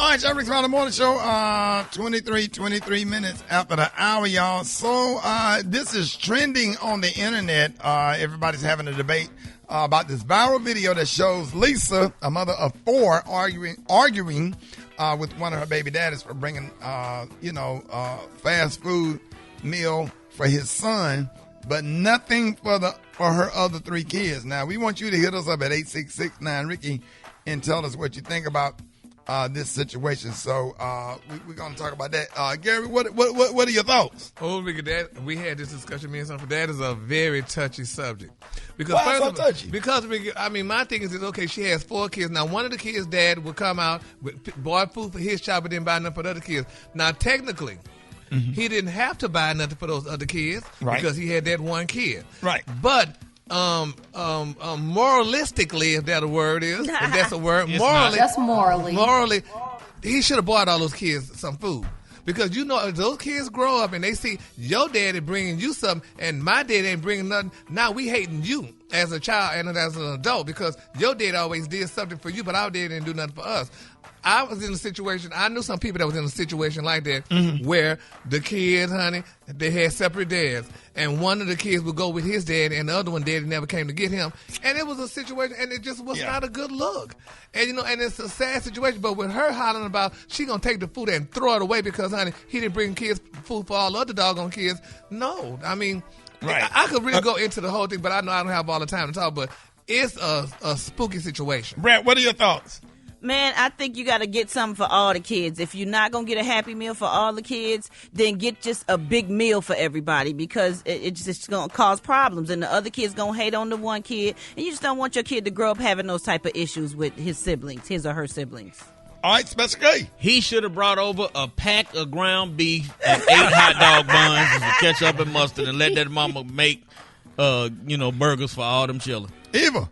All right, y'all, Rick's Around the Morning Show, 23 minutes after the hour, y'all. So this is trending on the internet. Everybody's having a debate about this viral video that shows Lisa, a mother of four, arguing with one of her baby daddies for bringing, fast food meal for his son, but nothing for her other three kids. Now, we want you to hit us up at 866-9-RICKY and tell us what you think about this situation. So we're going to talk about that. Gary, what are your thoughts? Oh, Rickey, we had this discussion, me and something. That is a very touchy subject. Because Why so touchy? Because, Rickey, my thing is, okay, she has four kids. Now, one of the kids' dad will come out with bought food for his child, but didn't buy nothing for the other kids. Now, technically, he didn't have to buy nothing for those other kids because he had that one kid. Right. But moralistically, if that a word is, if that's a word, morally, he should have bought all those kids some food. Because, if those kids grow up and they see your daddy bringing you something and my daddy ain't bringing nothing, now we hating you as a child and as an adult because your daddy always did something for you, but our daddy didn't do nothing for us. I was in a situation, I knew some people that was in a situation like that where the kids, honey, they had separate dads. And one of the kids would go with his dad and the other one, daddy never came to get him. And it was a situation, and it just was not a good look. And, and it's a sad situation. But with her hollering about she going to take the food and throw it away because, honey, he didn't bring kids food for all the other doggone kids. No, I mean, I could really go into the whole thing, but I know I don't have all the time to talk. But it's a spooky situation. Brett, what are your thoughts? Man, I think you got to get something for all the kids. If you're not going to get a Happy Meal for all the kids, then get just a big meal for everybody because it's just going to cause problems. And the other kids going to hate on the one kid. And you just don't want your kid to grow up having those type of issues with his siblings, his or her siblings. All right, Special K. He should have brought over a pack of ground beef and 8 hot dog buns with ketchup and mustard and let that mama make, burgers for all them children. Eva.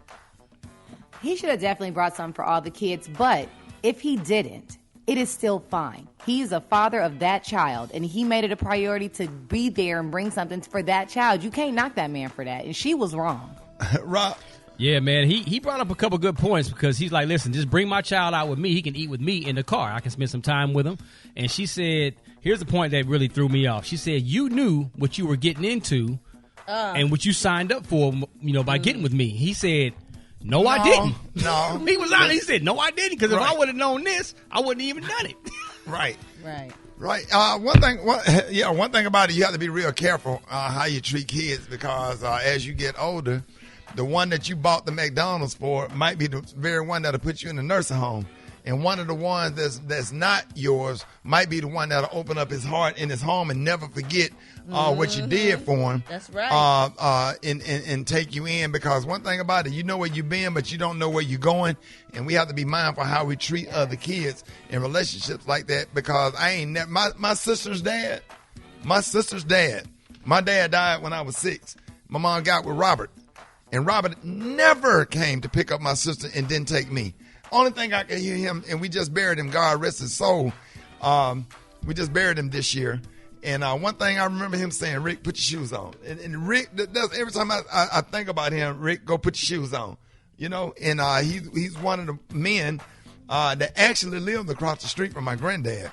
He should have definitely brought some for all the kids, but if he didn't, it is still fine. He's a father of that child, and he made it a priority to be there and bring something for that child. You can't knock that man for that, and she was wrong. Rob. Yeah, man, he brought up a couple good points because he's like, listen, just bring my child out with me. He can eat with me in the car. I can spend some time with him. And she said, here's the point that really threw me off. She said, you knew what you were getting into and what you signed up for, by getting with me. He said, No, I didn't. No. He was honest. He said, no, I didn't. Because if I would have known this, I wouldn't even done it. Right. One thing about it, you have to be real careful how you treat kids because as you get older, the one that you bought the McDonald's for might be the very one that'll put you in the nursing home. And one of the ones that's not yours might be the one that'll open up his heart in his home and never forget what you did for him. That's right. And take you in because one thing about it, you know where you've been, but you don't know where you're going. And we have to be mindful how we treat other kids in relationships like that because I ain't never, my sister's dad, my dad died when I was 6. My mom got with Robert. And Robert never came to pick up my sister and didn't take me. Only thing I can hear him, and we just buried him, God rest his soul. We just buried him this year. And one thing I remember him saying, Rick, put your shoes on. And Rick, every time I think about him, Rick, go put your shoes on. And he's one of the men that actually lived across the street from my granddad.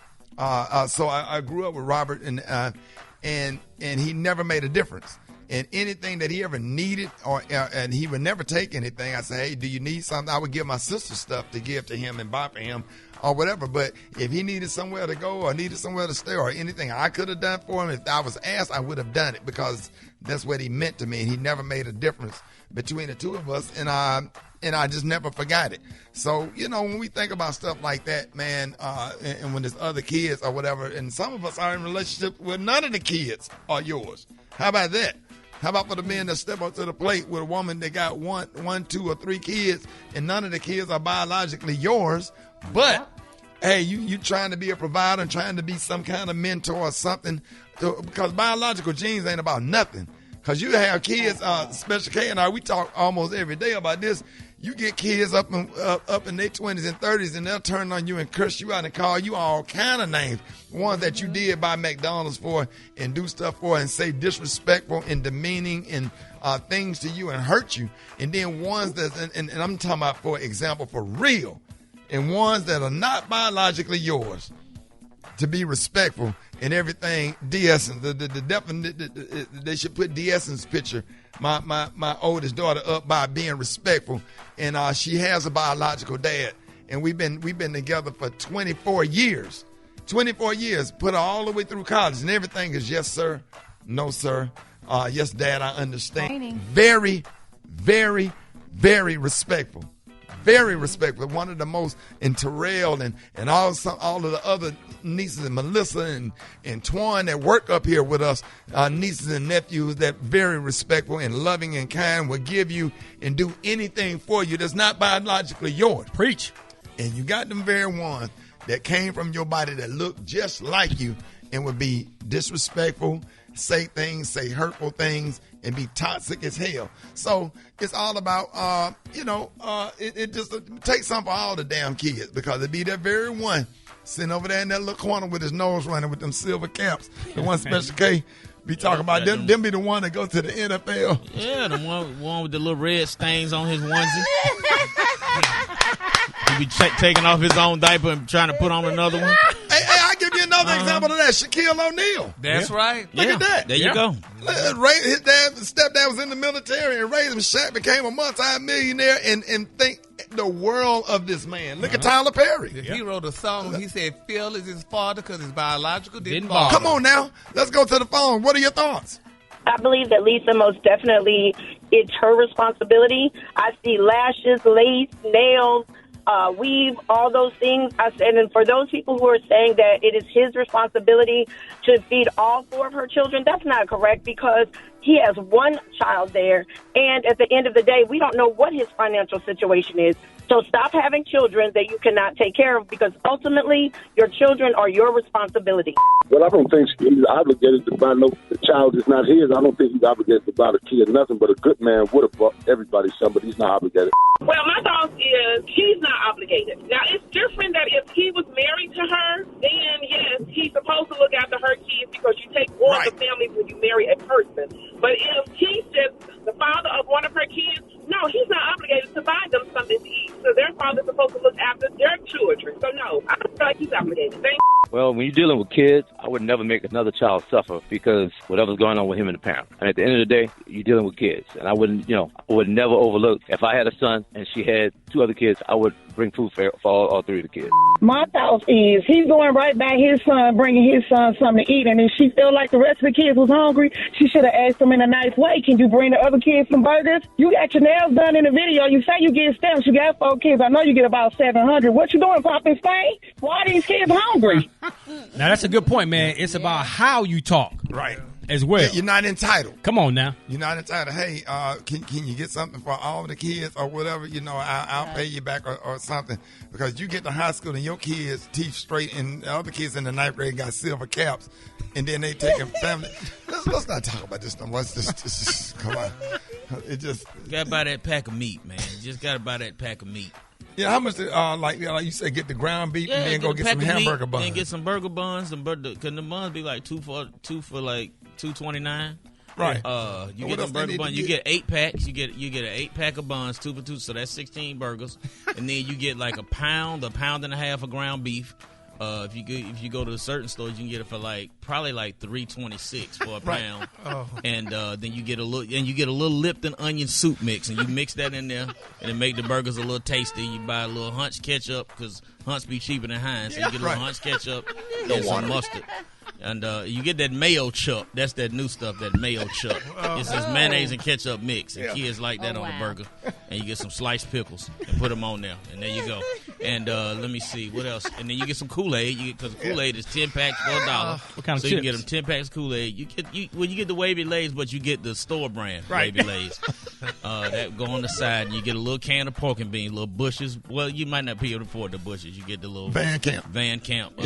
So I grew up with Robert, and he never made a difference. And anything that he ever needed, and he would never take anything. I say, hey, do you need something? I would give my sister stuff to give to him and buy for him or whatever. But if he needed somewhere to go or needed somewhere to stay or anything I could have done for him, if I was asked, I would have done it because that's what he meant to me. And he never made a difference between the two of us. And I just never forgot it. So, when we think about stuff like that, man, and when there's other kids or whatever, and some of us are in relationships where none of the kids are yours. How about that? How about for the men that step up to the plate with a woman that got one, 2, or 3 kids, and none of the kids are biologically yours, but hey, you trying to be a provider and trying to be some kind of mentor or something, because biological genes ain't about nothing. Because you have kids, Special K and I, we talk almost every day about this. You get kids up in their 20s and 30s, and they'll turn on you and curse you out and call you all kind of names. Ones that you did buy McDonald's for and do stuff for and say disrespectful and demeaning and things to you and hurt you. And then ones that, and I'm talking about, for example, for real, and ones that are not biologically yours to be respectful in everything. De-essence, they should put De-essence picture, my oldest daughter, up by being respectful, and she has a biological dad, and we've been together for 24 years. 24 years, put her all the way through college, and everything is yes, sir, no, sir, yes, Dad, I understand. Training. Very, very, very respectful. Very respectful. One of the most, and Terrell and all of the other nieces, and Melissa and Twan that work up here with us, nieces and nephews that very respectful and loving and kind, will give you and do anything for you that's not biologically yours. Preach. And you got them very ones that came from your body that look just like you and would be disrespectful, say things, say hurtful things, and be toxic as hell. So it's all about, it just takes something for all the damn kids, because it be that very one sitting over there in that little corner with his nose running with them silver caps. The one Special K be talking about, them be the one that goes to the NFL. Yeah, the one with the little red stains on his onesie. He be taking off his own diaper and trying to put on another one. Hey, I'll give you another example of that. Shaquille O'Neal. That's right. Look at that. There you go. His stepdad was in the military and raised him. Shaq became a multi-millionaire, and think the world of this man. Look at Tyler Perry. He wrote a song. He said Phil is his father because his biological didn't bother. Come on now. Let's go to the phone. What are your thoughts? I believe that Lisa most definitely, it's her responsibility. I see lashes, lace, nails, weave, all those things. And for those people who are saying that it is his responsibility to feed all 4 of her children, that's not correct, because he has one child there. And at the end of the day, we don't know what his financial situation is. So stop having children that you cannot take care of, because ultimately your children are your responsibility. Well, I don't think he's obligated to buy the child is not his. I don't think he's obligated to buy the kid nothing, but a good man would have bought everybody something, but he's not obligated. Well, my thought is he's not obligated. Now, it's different that if he was married to her, then yes, he's supposed to look after her kids, because you take one of the families when you marry a person. But if he's just the father of one of her kids, no, he's not obligated to buy them something to eat. So their father's supposed to look after their children. So no, I don't feel like he's obligated. Well, when you're dealing with kids, I would never make another child suffer because whatever's going on with him and the parent. And at the end of the day, you're dealing with kids. And I wouldn't, I would never overlook. If I had a son and she had 2 other kids, I would bring food for all 3 of the kids. My thought is he's going right by his son, bringing his son something to eat. And if she felt like the rest of the kids was hungry, she should have asked him in a nice way, can you bring the other kids some burgers? You got your nails done in the video. You say you get stamps. You got 4 kids. I know you get about 700. What you doing, Poppin' Spain? Why are these kids hungry? Now, that's a good point, man. It's about how you talk. Right. As well. You're not entitled. Come on now. You're not entitled. Hey, can you get something for all the kids or whatever? I'll pay you back or something. Because you get to high school and your kids' teeth straight and the other kids in the 9th grade got silver caps. And then they take a family. Let's not talk about this stuff. Let's just come on. It just. Got to buy that pack of meat, man. You just got to buy that pack of meat. Yeah, how much? Like you said, get the ground beef and then go get some hamburger buns. And get some burger buns. Because the buns be like two for like $2.29. Right. You get them burger buns. You get 8 packs. You get an 8-pack of buns, 2 for 2. So that's 16 burgers. And then you get like a pound and a half of ground beef. If you go to certain stores, you can get it for probably $3.26 for a pound. And then you get a little Lipton onion soup mix, and you mix that in there, and it make the burgers a little tasty. You buy a little Hunt's ketchup because Hunt's be cheaper than Heinz, so you get a little Hunt's ketchup and some mustard. And you get that mayo chup. That's that new stuff, that mayo chup. It's this mayonnaise and ketchup mix. And kids like that on the burger. And you get some sliced pickles and put them on there. And there you go. And let me see. What else? And then you get some Kool-Aid. Because Kool-Aid is 10 packs for $1. What kind of so chips? You get them 10 packs of Kool-Aid. You get the Wavy Lays, but you get the store brand Wavy Lays. That go on the side. And you get a little can of pork and beans, little bushes. Well, you might not be able to afford the bushes. You get the little Van Camp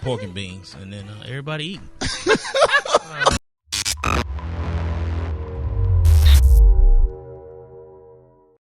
pork and beans. And then everybody eating.